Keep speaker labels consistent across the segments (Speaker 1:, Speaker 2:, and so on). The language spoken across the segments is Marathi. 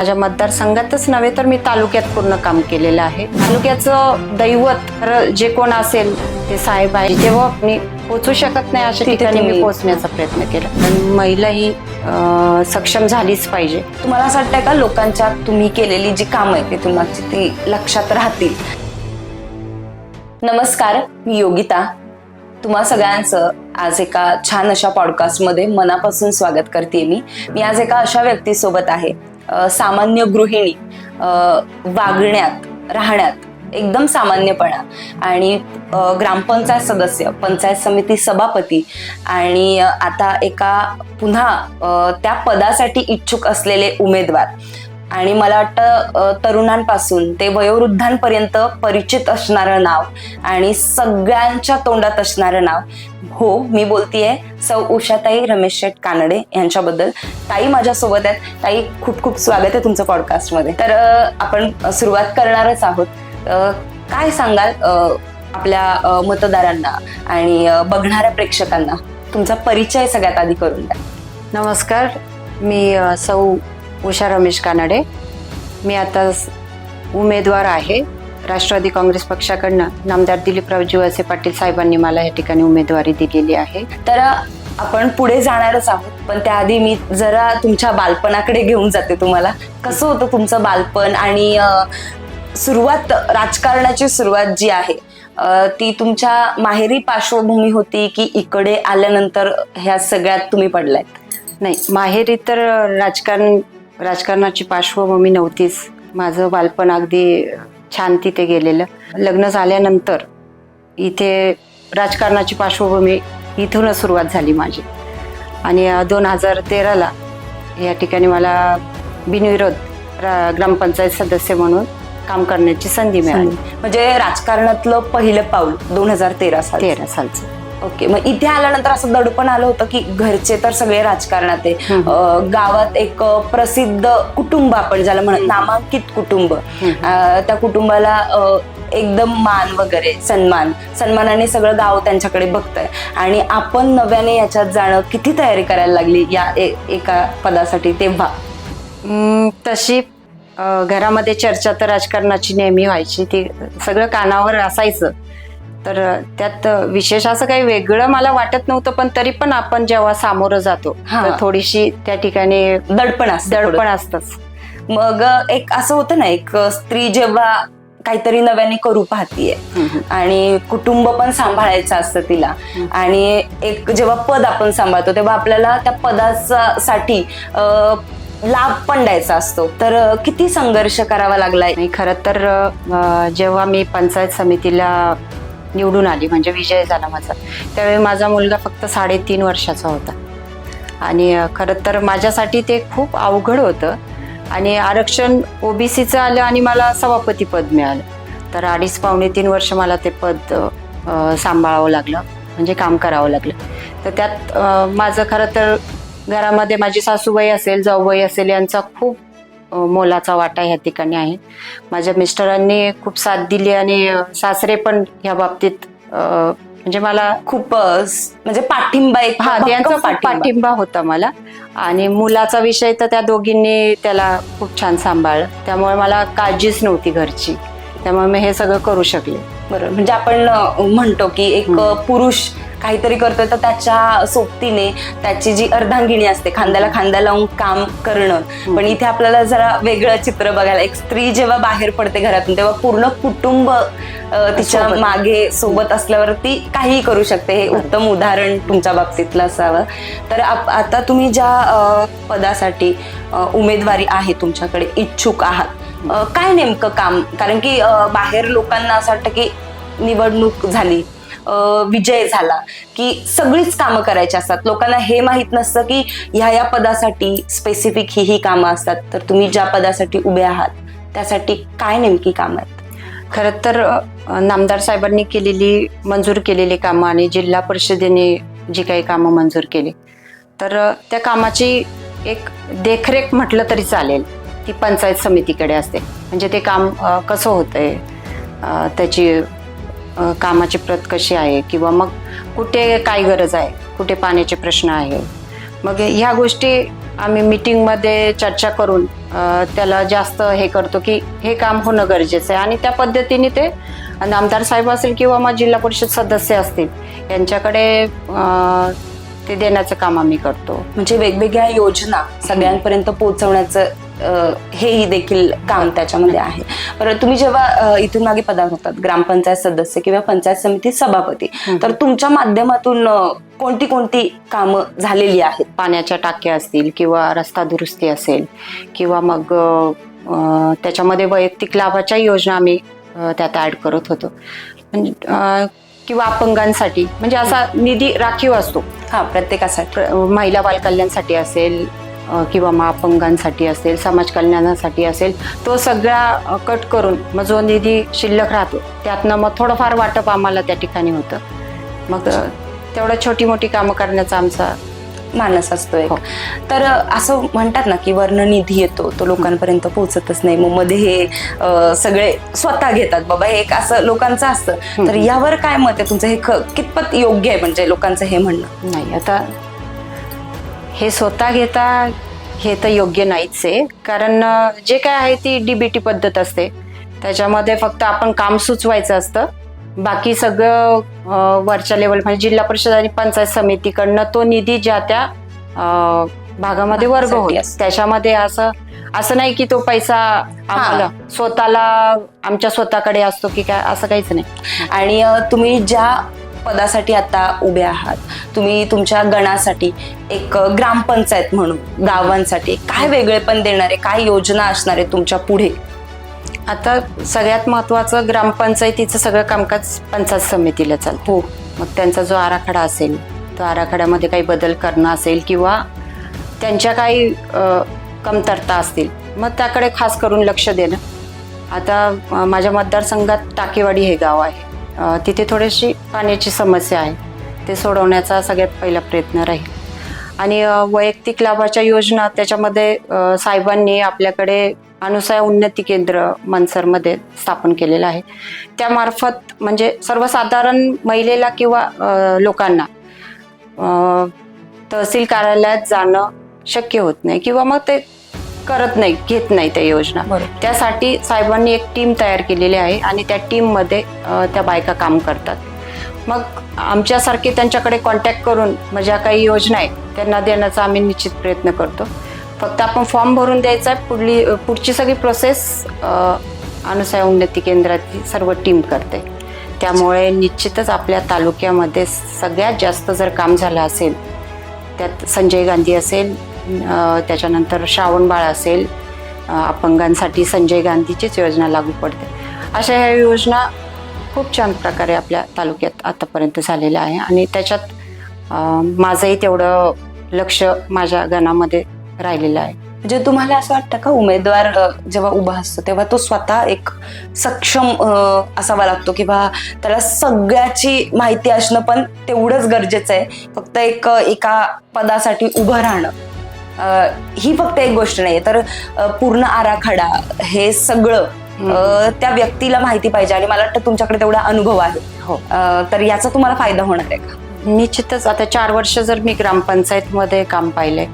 Speaker 1: माझ्या मतदारसंघातच नव्हे तर मी तालुक्यात पूर्ण काम केलेलं आहे. तालुक्याचं दैवत जे कोण असेल ते साहेब आहे. जेव्हा मी पोचू शकत नाही अशा ठिकाणी मी पोहोचण्याचा प्रयत्न केला. पण महिला ही सक्षम झालीच पाहिजे.
Speaker 2: तुम्हाला असं वाटतंय का लोकांच्या तुम्ही केलेली जी कामं आहेत ते तुम्हाला ती लक्षात राहतील? नमस्कार, मी योगिता. तुम्हा सगळ्यांचं आज एका छान अशा पॉडकास्टमध्ये मनापासून स्वागत करते. मी आज एका अशा व्यक्तीसोबत आहे, सामान्य गृहिणी, वागण्यात राहण्यात एकदम सामान्यपणा, आणि ग्रामपंचायत सदस्य, पंचायत समिती सभापती, आणि आता एका पुन्हा त्या पदासाठी इच्छुक असलेले उमेदवार. आणि मला वाटतं तरुणांपासून ते वयोवृद्धांपर्यंत परिचित असणारं नाव आणि सगळ्यांच्या तोंडात असणारं नाव. हो, मी बोलतीये सौ उषाताई रमेश शेठ कानडे यांच्याबद्दल. ताई माझ्यासोबत आहेत. ताई, खूप खूप स्वागत आहे तुमचं पॉडकास्टमध्ये. तर आपण सुरुवात करणारच आहोत. काय सांगाल आपल्या मतदारांना आणि बघणाऱ्या प्रेक्षकांना तुमचा परिचय सगळ्यात आधी करून द्या.
Speaker 1: नमस्कार, मी सौ उषा रमेश कानडे. मी आता उमेदवार आहे राष्ट्रवादी काँग्रेस पक्षाकडनं. नामदार दिलीपरावजी वळसे पाटील साहेबांनी मला या ठिकाणी उमेदवारी दिलेली आहे.
Speaker 2: तर आपण पुढे जाणारच आहोत, पण त्याआधी मी जरा तुमच्या बालपणाकडे घेऊन जाते तुम्हाला. कसं होतं तुमचं बालपण आणि सुरुवात, राजकारणाची सुरुवात जी आहे ती तुमच्या माहेरी पार्श्वभूमी होती की इकडे आल्यानंतर ह्या सगळ्यात तुम्ही पडलायत?
Speaker 1: नाही, माहेरी तर राजकारणाची पार्श्वभूमी नव्हतीच. माझं बालपण अगदी छान तिथे गेलेलं. लग्न झाल्यानंतर इथे राजकारणाची पार्श्वभूमी इथूनच सुरुवात झाली माझी. आणि 2013ला या ठिकाणी मला बिनविरोध ग्रामपंचायत सदस्य म्हणून काम करण्याची संधी मिळाली.
Speaker 2: म्हणजे राजकारणातलं पहिलं पाऊल 2013
Speaker 1: सालचं.
Speaker 2: ओके. मग इथे आल्यानंतर असं दडपण आलं होतं की घरचे तर सगळे राजकारणात आहे, गावात एक प्रसिद्ध कुटुंब, आपण ज्याला म्हणत नामांकित कुटुंब, त्या कुटुंबाला एकदम मान वगैरे, सन्मानाने सगळं गाव त्यांच्याकडे बघतंय, आणि आपण नव्याने याच्यात जाणं, किती तयारी करायला लागली या एका पदासाठी तेव्हा?
Speaker 1: तशी घरामध्ये चर्चा तर राजकारणाची नेहमी व्हायची, ती सगळं कानावर असायचं. तर त्यात विशेष असं काही वेगळं मला वाटत नव्हतं. पण तरी पण आपण जेव्हा सामोरं जातो तर थोडीशी त्या ठिकाणी दडपण असतंच.
Speaker 2: मग एक असं होतं ना, एक स्त्री जेव्हा काहीतरी नव्याने करू पाहतीये आणि कुटुंब पण सांभाळायचं असतं तिला, आणि एक जेव्हा पद आपण सांभाळतो तेव्हा आपल्याला त्या पदासाठी लाभ पण द्यायचा असतो. तर किती संघर्ष करावा लागलाय?
Speaker 1: खरं तर जेव्हा मी पंचायत समितीला निवडून आली, म्हणजे विजय झाला माझा, त्यावेळी माझा मुलगा फक्त 3.5 वर्षाचा होता. आणि खरं तर माझ्यासाठी ते खूप अवघड होतं. आणि आरक्षण ओबीसीचं आलं आणि मला सभापती पद मिळालं. तर 2.5-3 वर्ष मला ते पद सांभाळावं लागलं, म्हणजे काम करावं लागलं. तर त्यात माझं खरं तर घरामध्ये माझी सासूबाई असेल, जाऊबाई असेल, यांचा खूप मोलाचा वाटा ह्या ठिकाणी आहे. माझ्या मिस्टरांनी खूप साथ दिली आणि सासरे पण ह्या बाबतीत म्हणजे मला खूप
Speaker 2: म्हणजे पाठिंबा,
Speaker 1: त्यांचा पाठिंबा होता मला. आणि मुलाचा विषय तर त्या दोघींनी त्याला खूप छान सांभाळलं, त्यामुळे मला काळजीच नव्हती घरची, त्यामुळे मी हे सगळं करू शकले.
Speaker 2: बरोबर. म्हणजे आपण म्हणतो की एक पुरुष काहीतरी करतोय तर त्याच्या सोबतीने त्याची जी अर्धांगिनी असते, खांद्याला खांदा लावून काम करणं. पण इथे आपल्याला जरा वेगळं चित्र बघायला, एक स्त्री जेव्हा बाहेर पडते घरातून तेव्हा पूर्ण कुटुंब तिच्या मागे सोबत असल्यावरती काहीही करू शकते. हे उत्तम उदाहरण तुमच्या बाबतीतलं असावं. तर आता तुम्ही ज्या पदासाठी उमेदवारी आहे तुमच्याकडे, इच्छुक आहात, काय नेमकं काम? कारण की बाहेर लोकांना असं वाटतं की निवडणूक झाली, विजय झाला की सगळीच कामं करायची असतात. लोकांना हे माहित नसतं की ह्या पदासाठी स्पेसिफिक ही कामं असतात. तर तुम्ही ज्या पदासाठी उभे आहात त्यासाठी काय नेमकी कामं आहेत?
Speaker 1: खरं तर नामदार साहेबांनी मंजूर केलेली कामं आणि जिल्हा परिषदेने जी काही कामं मंजूर केली, तर त्या कामाची एक देखरेख म्हटलं तरी चालेल, ती पंचायत समितीकडे असते. म्हणजे ते काम कसं होतंय, त्याची कामाची प्रत कशी आहे, किंवा मग कुठे काय गरज आहे, कुठे पाण्याचे प्रश्न आहे, मग ह्या गोष्टी आम्ही मीटिंगमध्ये चर्चा करून त्याला जास्त हे करतो की हे काम होणं गरजेचं आहे, आणि त्या पद्धतीने ते आमदार साहेब असेल किंवा मग जिल्हा परिषद सदस्य असतील यांच्याकडे ते देण्याचं काम आम्ही करतो.
Speaker 2: म्हणजे वेगवेगळ्या योजना सगळ्यांपर्यंत पोहोचवण्याचं हेही देखील काम त्याच्यामध्ये आहे. बरं, तुम्ही जेव्हा इथून मागे पदावर होतात, ग्रामपंचायत सदस्य किंवा पंचायत समिती सभापती, तर तुमच्या माध्यमातून कोणती कोणती कामं झालेली आहेत?
Speaker 1: पाण्याच्या टाक्या असतील किंवा रस्ता दुरुस्ती असेल किंवा मग त्याच्यामध्ये वैयक्तिक लाभाच्या योजना आम्ही त्यात ऍड करत होतो. म्हणजे किंवा अपंगांसाठी म्हणजे असा निधी राखीव असतो
Speaker 2: प्रत्येकासाठी,
Speaker 1: महिला बाल कल्याणासाठी असेल किंवा मग अपंगांसाठी असेल, समाज कल्याणासाठी असेल, तो सगळा कट करून मग जो निधी शिल्लक राहतो त्यातनं मग थोडंफार वाटप आम्हाला त्या ठिकाणी होतं. मग तेवढं छोटी मोठी कामं करण्याचा आमचा
Speaker 2: मानस असतो एक.
Speaker 1: हो.
Speaker 2: तर असं म्हणतात ना की वर्ण निधी येतो तो लोकांपर्यंत पोहोचतच नाही, मग मध्ये हे सगळे स्वतः घेतात बाबा, हे एक असं लोकांचं असतं. तर यावर काय मत आहे तुमचं? हे कितपत योग्य आहे म्हणजे लोकांचं हे म्हणणं?
Speaker 1: नाही, आता हे स्वतः घेता हे तर योग्य नाहीच आहे, कारण जे काय आहे ती DBT पद्धत असते, त्याच्यामध्ये फक्त आपण काम सुचवायचं असतं, बाकी सगळं वरच्या लेवल म्हणजे जिल्हा परिषद आणि पंचायत समितीकडनं तो निधी ज्या त्या भागामध्ये वर्ग होतो. त्याच्यामध्ये असं नाही की तो पैसा आम्हाला स्वतःला आमच्या स्वतःकडे असतो की काय, असं काहीच नाही.
Speaker 2: आणि तुम्ही ज्या पदासाठी आता उभे आहात, तुम्ही तुमच्या गणासाठी एक ग्रामपंचायत म्हणून गावांसाठी काय वेगळेपण देणारे, काय योजना असणार आहे तुमच्या पुढे?
Speaker 1: आता सगळ्यात महत्वाचं ग्रामपंचायतीचं सगळं कामकाज पंचायत समितीला चालतं.
Speaker 2: हो.
Speaker 1: मग त्यांचा जो आराखडा असेल, तो आराखड्यामध्ये काही बदल करणं असेल किंवा त्यांच्या काही कमतरता असतील, मग त्याकडे खास करून लक्ष देणं. आता माझ्या मतदारसंघात टाकेवाडी हे गाव आहे, तिथे थोडीशी पाण्याची समस्या आहे, ते सोडवण्याचा सगळ्यात पहिला प्रयत्न राहील. आणि वैयक्तिक लाभाच्या योजना त्याच्यामध्ये साहेबांनी आपल्याकडे अनुसया उन्नती केंद्र मनसरमध्ये स्थापन केलेलं आहे. त्यामार्फत म्हणजे सर्वसाधारण महिलेला किंवा लोकांना तहसील कार्यालयात जाणं शक्य होत नाही किंवा मग ते करत नाही, घेत नाही त्या योजना. त्यासाठी साहेबांनी एक टीम तयार केलेली आहे आणि त्या टीममध्ये त्या बायका काम करतात. मग आमच्यासारखे त्यांच्याकडे कॉन्टॅक्ट करून ज्या काही योजना आहेत त्यांना देण्याचा आम्ही निश्चित प्रयत्न करतो. फक्त आपण फॉर्म भरून द्यायचा आहे, पुढची सगळी प्रोसेस अनुसया उन्नती केंद्राची सर्व टीम करते. त्यामुळे निश्चितच आपल्या तालुक्यामध्ये सगळ्यात जास्त जर काम झालं असेल त्यात संजय गांधी असेल, त्याच्यानंतर श्रावणबाळ असेल, अपंगांसाठी संजय गांधीचीच योजना लागू पडते. अशा ह्या योजना खूप छान प्रकारे आपल्या तालुक्यात आतापर्यंत झालेल्या आहे आणि त्याच्यात माझंही तेवढं लक्ष माझ्या गणामध्ये राहिलेलं आहे.
Speaker 2: म्हणजे तुम्हाला असं वाटतं का उमेदवार जेव्हा उभा असतो तेव्हा तो स्वतः एक सक्षम असावा लागतो किंवा त्याला सगळ्याची माहिती असणं पण तेवढंच गरजेचं आहे? फक्त एका पदासाठी उभं राहणं ही फक्त एक गोष्ट नाहीये, तर पूर्ण आराखडा हे सगळं त्या व्यक्तीला माहिती पाहिजे आणि मला वाटतं तुमच्याकडे तेवढा अनुभव आहे.
Speaker 1: हो.
Speaker 2: तर याचा तुम्हाला फायदा होणार आहे का?
Speaker 1: निश्चितच. आता 4 वर्ष जर मी ग्रामपंचायतमध्ये काम पाहिलंय,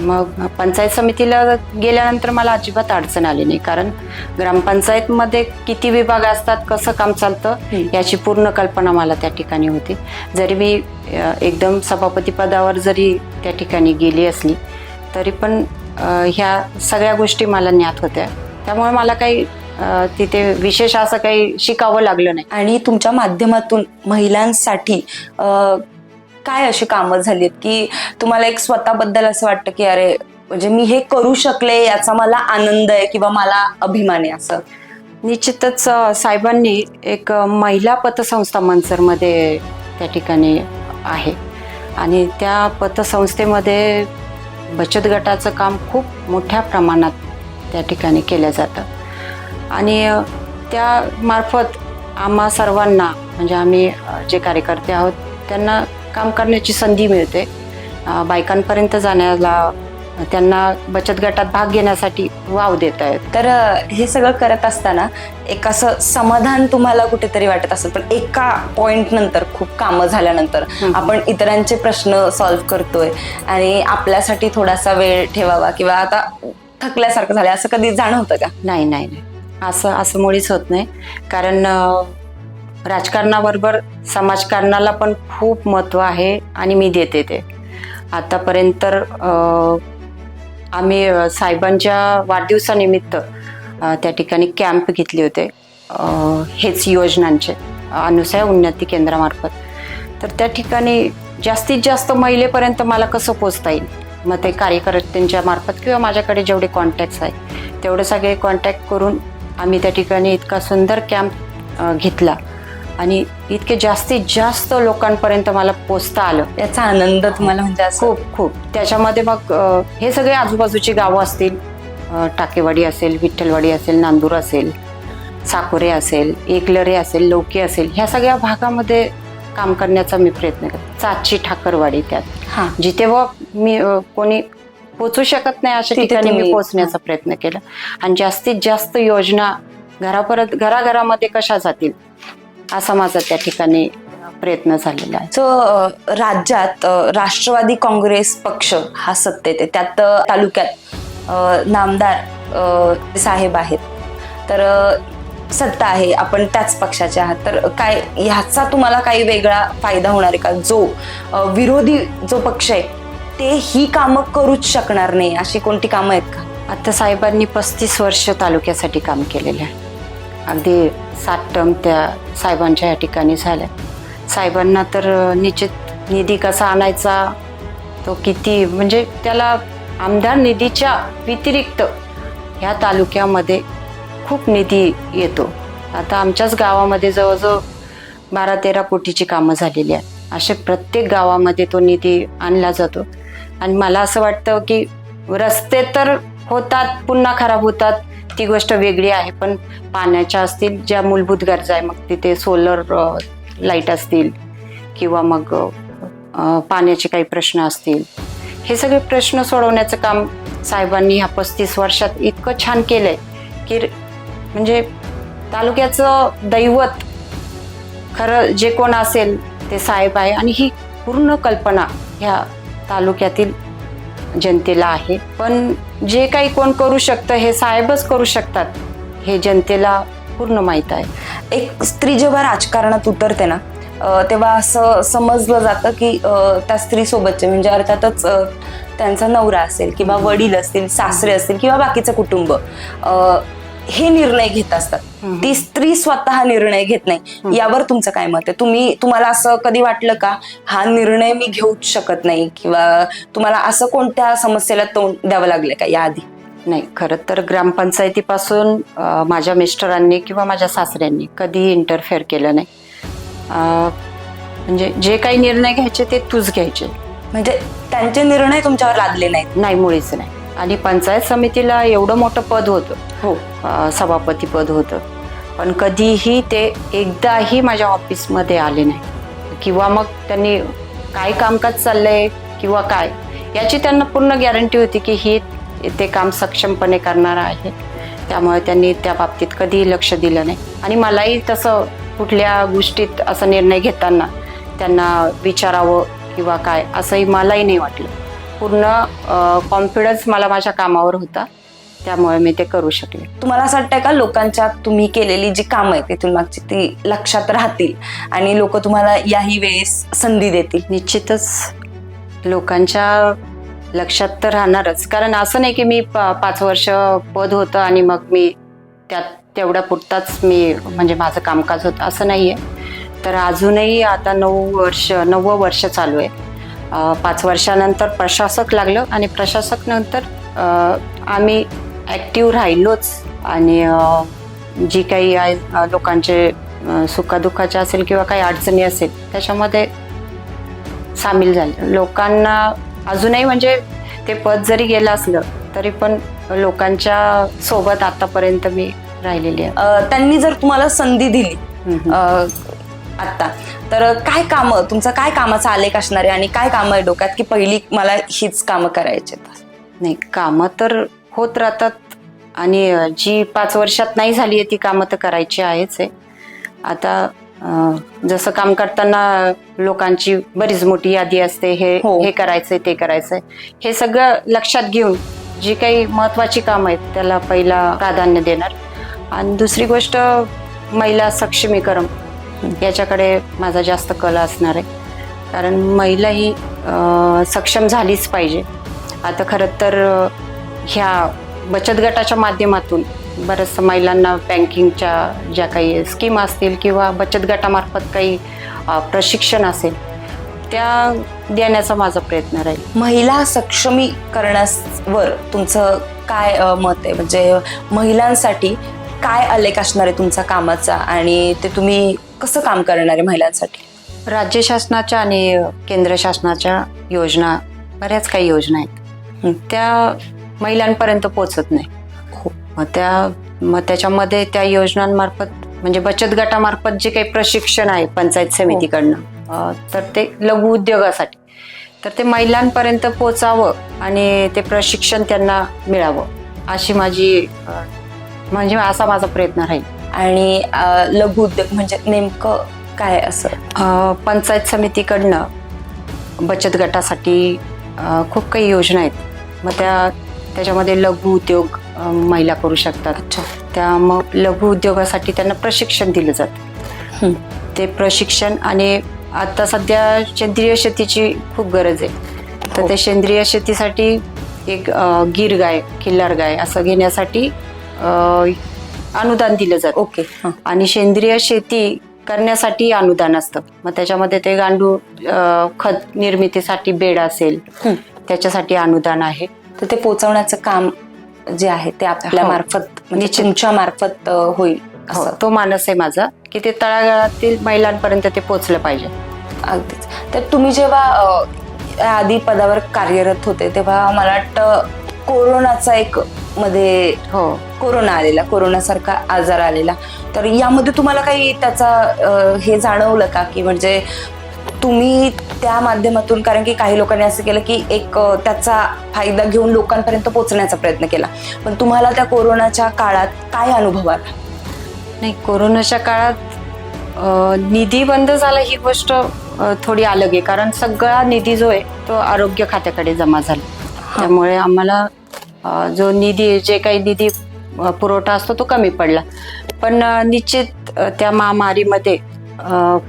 Speaker 1: मग पंचायत समितीला गेल्यानंतर मला अजिबात अडचण आली नाही, कारण ग्रामपंचायतमध्ये किती विभाग असतात, कसं काम चालतं याची पूर्ण कल्पना मला त्या ठिकाणी होती. जरी मी एकदम सभापती पदावर जरी त्या ठिकाणी गेली असली तरी पण ह्या सगळ्या गोष्टी मला ज्ञात होत्या. त्यामुळे मला काही तिथे विशेष असं काही शिकावं लागलं नाही.
Speaker 2: आणि तुमच्या माध्यमातून महिलांसाठी काय अशी कामं झालीत की तुम्हाला एक स्वतःबद्दल असं वाटतं की अरे म्हणजे मी हे करू शकले याचा मला आनंद आहे किंवा मला अभिमान आहे? असं
Speaker 1: निश्चितच साहेबांनी एक महिला पतसंस्था मनसरमध्ये त्या ठिकाणी आहे आणि त्या पतसंस्थेमध्ये बचत गटाचं काम खूप मोठ्या प्रमाणात त्या ठिकाणी केलं जातं आणि त्या मार्फत आम्हा सर्वांना म्हणजे आम्ही जे कार्यकर्ते आहोत त्यांना काम करण्याची संधी मिळते. बायकांपर्यंत जाण्याला त्यांना बचत गटात भाग घेण्यासाठी वाव देत आहेत.
Speaker 2: तर हे सगळं करत असताना एक असं समाधान तुम्हाला कुठेतरी वाटत असेल, पण एका पॉइंट नंतर खूप कामं झाल्यानंतर आपण इतरांचे प्रश्न सॉल्व्ह करतोय आणि आपल्यासाठी थोडासा वेळ ठेवावा किंवा आता थकल्यासारखं झालं, असं कधी जाणवतं का?
Speaker 1: नाही नाही नाही, असं मुळीच होत नाही. कारण राजकारणाबरोबर समाजकारणाला पण खूप महत्त्व आहे आणि मी देते ते. आतापर्यंत आम्ही साहेबांच्या वाढदिवसानिमित्त त्या ठिकाणी कॅम्प घेतले होते, हेच योजनांचे अनुसया उन्नती केंद्रामार्फत. तर त्या ठिकाणी जास्तीत जास्त महिलेपर्यंत मला कसं पोचता येईल, मग ते कार्यकर्त्यांच्या मार्फत किंवा माझ्याकडे जेवढे कॉन्टॅक्ट्स आहेत तेवढे सगळे कॉन्टॅक्ट करून आम्ही त्या ठिकाणी इतका सुंदर कॅम्प घेतला आणि इतके जास्तीत जास्त लोकांपर्यंत मला पोचता आलं.
Speaker 2: याचा आनंद तुम्हाला म्हणजे
Speaker 1: खूप खूप. त्याच्यामध्ये मग हे सगळे आजूबाजूची गावं असतील, टाकेवाडी असेल, विठ्ठलवाडी असेल, नांदूर असेल, साकोरे असेल, एकलरे असेल, लौकी असेल, ह्या सगळ्या भागामध्ये काम करण्याचा मी प्रयत्न करते. चाची ठाकरवाडी त्यात जिथे व मी कोणी पोचू शकत नाही अशा ठिकाणी मी पोचण्याचा प्रयत्न केला आणि जास्तीत जास्त योजना घराघरामध्ये कशा जातील असा माझा त्या ठिकाणी प्रयत्न झालेला आहे.
Speaker 2: सो राज्यात राष्ट्रवादी काँग्रेस पक्ष हा सत्तेत आहे, त्यात तालुक्यात नामदार साहेब आहेत, तर सत्ता आहे, आपण त्याच पक्षाचे आहात, तर काय ह्याचा तुम्हाला काही वेगळा फायदा होणार आहे का? जो विरोधी जो पक्ष आहे ते ही कामं करूच शकणार नाही, अशी कोणती कामं आहेत का?
Speaker 1: आता साहेबांनी 35 वर्ष तालुक्यासाठी काम केलेलं आहे. अगदी 7 टर्म त्या साहेबांच्या या ठिकाणी झाल्या. साहेबांना तर निश्चित निधी कसा आणायचा, तो किती, म्हणजे त्याला आमदार निधीच्या व्यतिरिक्त ह्या तालुक्यामध्ये खूप निधी येतो. आता आमच्याच गावामध्ये जवळजवळ 12-13 कोटीची कामं झालेली आहेत. असे प्रत्येक गावामध्ये तो निधी आणला जातो आणि मला असं वाटतं की रस्ते तर होतात, पुन्हा खराब होतात, ती गोष्ट वेगळी आहे, पण पाण्याच्या असतील ज्या मूलभूत गरजा आहे, मग तिथे सोलर लाईट असतील किंवा मग पाण्याचे काही प्रश्न असतील, हे सगळे प्रश्न सोडवण्याचं काम साहेबांनी ह्या 35 वर्षात इतकं छान केलंय की म्हणजे तालुक्याचं दैवत खरं जे कोण असेल ते साहेब आहे आणि ही पूर्ण कल्पना ह्या तालुक्यातील जनतेला आहे. पण जे काही कोण करू शकतं हे साहेबच करू शकतात हे जनतेला पूर्ण माहीत आहे.
Speaker 2: एक स्त्री जेव्हा राजकारणात उतरते ना, तेव्हा असं समजलं जातं की त्या स्त्रीसोबतचे म्हणजे अर्थातच त्यांचा नवरा असेल किंवा वडील असतील, सासरे असतील किंवा बाकीचं कुटुंब हे निर्णय घेत असतात, ती स्त्री स्वतः निर्णय घेत नाही. यावर तुमचं काय मत आहे? तुम्हाला असं कधी वाटलं का हा निर्णय मी घेऊच शकत नाही, किंवा तुम्हाला असं कोणत्या समस्येला तोंड द्यावं लागलं का याआधी?
Speaker 1: नाही, खरं तर ग्रामपंचायतीपासून माझ्या मिस्टरांनी किंवा माझ्या सासऱ्यांनी कधीही इंटरफेअर केलं नाही. म्हणजे जे काही निर्णय घ्यायचे ते तूच घ्यायचे,
Speaker 2: म्हणजे त्यांचे निर्णय तुमच्यावर लादले नाहीत?
Speaker 1: नाही, मुळीच नाही. आणि पंचायत समितीला एवढं मोठं पद होतं,
Speaker 2: हो,
Speaker 1: सभापती पद होतं, पण कधीही ते एकदाही माझ्या ऑफिसमध्ये आले नाही किंवा मग त्यांनी काय कामकाज चाललंय किंवा काय याची त्यांना पूर्ण गॅरंटी होती की ही ते काम सक्षमपणे करणार आहे. त्यामुळे त्यांनी त्या बाबतीत कधीही लक्ष दिलं नाही आणि मलाही तसं कुठल्या गोष्टीत असा निर्णय घेताना त्यांना विचारावं किंवा काय असंही मलाही नाही वाटलं. पूर्ण कॉन्फिडन्स मला माझ्या कामावर होता, त्यामुळे मी ते करू शकले.
Speaker 2: तुम्हाला असं वाटतंय का लोकांच्या तुम्ही केलेली जी कामं आहेत तिथून मागची ती लक्षात राहतील आणि लोक तुम्हाला याही वेळेस संधी देतील?
Speaker 1: निश्चितच लोकांच्या लक्षात तर राहणारच, कारण असं नाही की मी 5 वर्ष पद होतं आणि मग मी त्यात तेवढ्या पुरताच मी म्हणजे माझं कामकाज होतं असं नाही आहे. तर अजूनही आता 9वं वर्ष चालू आहे. 5 वर्षानंतर प्रशासक लागलं आणि प्रशासक नंतर आम्ही ॲक्टिव्ह राहिलोच आणि जी काही आहे लोकांचे सुखादुःखाचे असेल किंवा काही अडचणी असेल त्याच्यामध्ये सामील झाले. लोकांना अजूनही म्हणजे ते पद जरी गेलं असलं तरी पण लोकांच्या सोबत आतापर्यंत मी राहिलेली आहे.
Speaker 2: त्यांनी जर तुम्हाला संधी दिली आता, तर काय कामं, तुमचा काय कामाचा आलेख असणार आहे आणि काय कामं आहे डोक्यात की पहिली मला हीच कामं करायची?
Speaker 1: नाही, कामं तर होत राहतात आणि जी 5 वर्षात नाही झाली आहे ती कामं तर करायची आहेच आहे. आता जसं काम करताना लोकांची बरीच मोठी यादी असते,
Speaker 2: हो.
Speaker 1: हे करायचंय ते करायचंय, हे सगळं लक्षात घेऊन जी काही महत्वाची कामं आहेत त्याला पहिला प्राधान्य देणार. आणि दुसरी गोष्ट महिला सक्षमीकरण याच्याकडे माझा जास्त कल असणार आहे, कारण महिला ही सक्षम झालीच पाहिजे. आता खरं तर ह्या बचत गटाच्या माध्यमातून बऱ्याचशा महिलांना बँकिंगच्या ज्या काही स्कीम असतील किंवा बचत गटामार्फत काही प्रशिक्षण असेल त्या देण्याचा माझा प्रयत्न राहील.
Speaker 2: महिला सक्षमीकरणावर तुमचं काय मत आहे? म्हणजे महिलांसाठी काय आलेख असणार आहे तुमचा कामाचा आणि ते तुम्ही कसं काम करणार आहे महिलांसाठी?
Speaker 1: राज्य शासनाच्या आणि केंद्र शासनाच्या योजना, बऱ्याच काही योजना आहेत, त्या महिलांपर्यंत पोहोचत नाही. मग त्याच्यामध्ये त्या योजनांमार्फत म्हणजे बचत गटामार्फत जे काही प्रशिक्षण आहे पंचायत समितीकडनं, तर ते लघु उद्योगासाठी, तर ते महिलांपर्यंत पोचावं आणि ते प्रशिक्षण त्यांना मिळावं अशी म्हणजे असा माझा प्रयत्न राहील.
Speaker 2: आणि लघु उद्योग म्हणजे नेमकं काय असं?
Speaker 1: पंचायत समितीकडनं बचत गटासाठी खूप काही योजना आहेत. मग त्याच्यामध्ये लघु उद्योग महिला करू शकतात. त्या मग लघु उद्योगासाठी त्यांना प्रशिक्षण दिलं जातं. ते प्रशिक्षण आणि आता सध्या सेंद्रिय शेतीची खूप गरज आहे, तर ते सेंद्रिय शेतीसाठी एक गीर गाय, खिल्लार गाय असं घेण्यासाठी अनुदान दिलं जातं.
Speaker 2: ओके.
Speaker 1: आणि सेंद्रिय शेती करण्यासाठी अनुदान असतं. मग त्याच्यामध्ये ते गांडूळ खत निर्मितीसाठी बेड असेल त्याच्यासाठी अनुदान आहे.
Speaker 2: तर ते पोचवण्याचं काम जे आहे ते आपल्या मार्फत म्हणजे तुमच्या मार्फत होईल असं?
Speaker 1: तो मानस आहे माझा की ते तळागाळातील महिलांपर्यंत ते पोचलं पाहिजे.
Speaker 2: अगदीच. तर तुम्ही जेव्हा आधी पदावर कार्यरत होते तेव्हा मला वाटतं कोरोनाचा एक मध्ये कोरोना आलेला, कोरोनासारखा आजार आलेला, तर यामध्ये तुम्हाला काही त्याचा हे जाणवलं का की म्हणजे तुम्ही त्या माध्यमातून, कारण की काही लोकांनी असं केलं की एक त्याचा फायदा घेऊन लोकांपर्यंत पोहोचण्याचा प्रयत्न केला, पण तुम्हाला त्या कोरोनाच्या काळात काय अनुभव आला?
Speaker 1: नाही, कोरोनाच्या काळात निधी बंद झाला ही गोष्ट थोडी अलग आहे, कारण सगळा निधी जो आहे तो आरोग्य खात्याकडे जमा झाला. त्यामुळे आम्हाला जो निधी, जे काही निधी पुरवठा असतो तो कमी पडला. पण निश्चित त्या महामारीमध्ये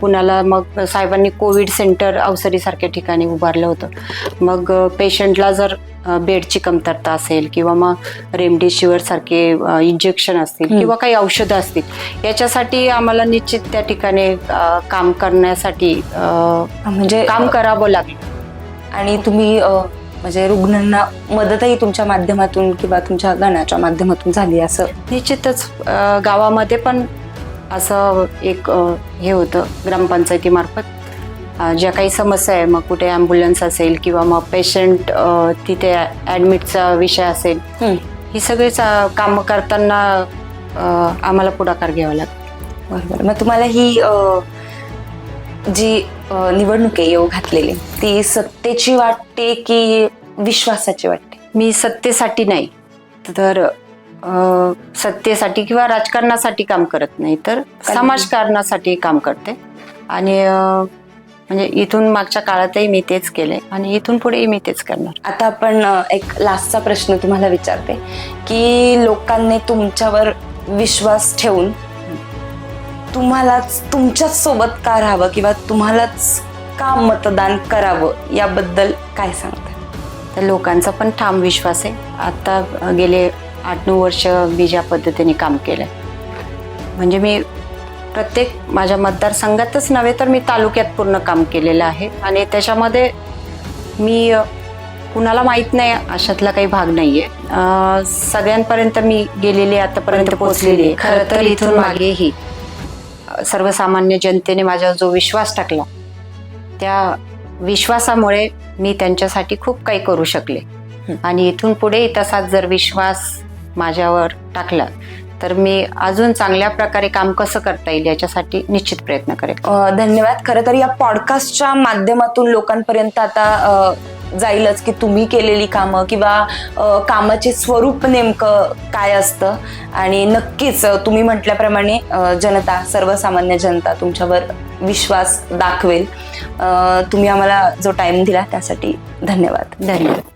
Speaker 1: पुण्याला मग साहेबांनी कोविड सेंटर अवसरीसारख्या ठिकाणी उभारलं होतं. मग पेशंटला जर बेडची कमतरता असेल किंवा मग रेमडेसिवीर सारखे इंजेक्शन असतील किंवा काही औषधं असतील, याच्यासाठी आम्हाला निश्चित त्या ठिकाणी काम करण्यासाठी म्हणजे काम करावं लागलं.
Speaker 2: आणि तुम्ही म्हणजे रुग्णांना मदतही तुमच्या माध्यमातून किंवा तुमच्या गाण्याच्या माध्यमातून झाली असं?
Speaker 1: निश्चितच. गावामध्ये पण असं एक हे होतं, ग्रामपंचायतीमार्फत ज्या काही समस्या आहे, मग कुठे ॲम्ब्युलन्स असेल किंवा मग पेशंट तिथे ॲडमिटचा विषय असेल, ही सगळीच कामं करताना आम्हाला पुढाकार घ्यावा लागतो.
Speaker 2: बरोबर. मग तुम्हाला ही जी निवडणूक आहे येऊ घातलेली, ती सत्तेची वाटते की विश्वासाची वाटते?
Speaker 1: मी सत्तेसाठी नाही, तर सत्तेसाठी किंवा राजकारणासाठी काम करत नाही, तर समाजकारणासाठी काम करते. आणि म्हणजे इथून मागच्या काळातही मी तेच केले आणि इथून पुढेही मी तेच करणार.
Speaker 2: आता आपण एक लास्टचा प्रश्न तुम्हाला विचारते की लोकांनी तुमच्यावर विश्वास ठेवून तुम्हालाच तुमच्याच सोबत का राहावं किंवा तुम्हालाच का मतदान करावं, याबद्दल काय सांगता?
Speaker 1: तर लोकांचा पण ठाम विश्वास आहे. आता गेले 8-9 वर्ष मी ज्या पद्धतीने काम केलंय, म्हणजे मी प्रत्येक माझ्या मतदारसंघातच नव्हे तर मी तालुक्यात पूर्ण काम केलेलं आहे. आणि त्याच्यामध्ये मी कुणाला माहीत नाही अशातला काही भाग नाहीये. सगळ्यांपर्यंत मी गेलेली, आतापर्यंत पोहोचलेली आहे. खरं तर इथून मागेही सर्वसामान्य जनतेने माझ्यावर जो विश्वास टाकला, त्या विश्वासामुळे मी त्यांच्यासाठी खूप काही करू शकले. आणि इथून पुढे तसाच जर विश्वास माझ्यावर टाकला तर मी अजून चांगल्या प्रकारे काम कसं करता येईल याच्यासाठी निश्चित प्रयत्न करेन.
Speaker 2: धन्यवाद. खरं तर या पॉडकास्टच्या माध्यमातून लोकांपर्यंत आता जाईलच की तुम्ही केलेली कामं किंवा कामाचे स्वरूप नेमकं काय असतं. आणि नक्कीच तुम्ही म्हटल्याप्रमाणे जनता, सर्वसामान्य जनता तुमच्यावर विश्वास दाखवेल. तुम्ही आम्हाला जो टाइम दिला त्यासाठी धन्यवाद.
Speaker 1: धन्यवाद.